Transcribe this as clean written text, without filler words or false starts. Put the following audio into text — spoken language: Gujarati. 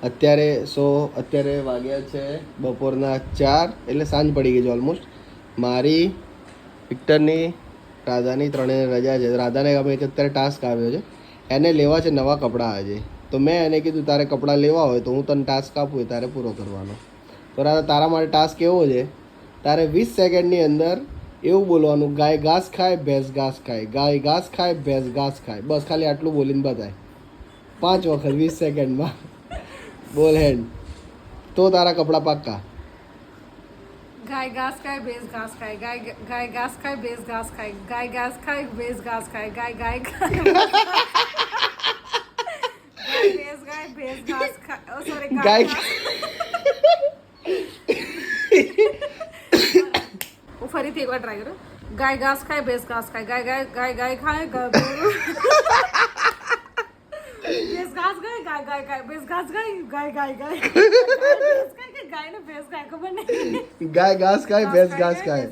અત્યારે વાગ્યા છે બપોરના 4, એટલે સાંજ પડી ગઈ છે ઓલમોસ્ટ. મારી, વિક્ટરની, રાધાની ત્રણેય રજા છે. રાધાને ગમે છે અત્યારે ટાસ્ક આવ્યો છે, એને લેવા છે નવા કપડાં આજે. તો મેં એને કીધું તારે કપડાં લેવા હોય તો હું તને ટાસ્ક આપું તારે પૂરો કરવાનો. તો રાધા તારા માટે ટાસ્ક એવો છે, તારે 20 સેકન્ડની અંદર એવું બોલવાનું, ગાય ઘાસ ખાય ભેંસ ઘાસ ખાય, ગાય ઘાસ ખાય ભેંસ ઘાસ ખાય. બસ ખાલી આટલું બોલીને બતાય 5 વખત 20 સેકન્ડમાં. બોલ હેન્ડ. તો તારા કપડાં પાક્કા. ગાય ઘાસ ખાય ભેંસ ઘાસ ખાય, ગાય ઘાસ ખાય ભેંસ ઘાસ ખાય, ગાય ઘાસ ખાય ભેંસ ઘાસ ખાય, ગાય ખાય ભેંસ ગાય ભેંસ ઘાસ ખાય. ઓ સોરી, ગાય હું ફરીથી એકવાર ટ્રાય કરું. ગાય ઘાસ ખાય ભેંસ ઘાસ ખાય, ગાય ખાય ભેંસ ઘાસ ખાય, ગાય ખાય ભેંસ ઘાસ ખાય, ગાય ગાય ને ભેંસ ખાય ખબર નહીં. ગાય ઘાસ ખાય ભેંસ ઘાસ ખાય.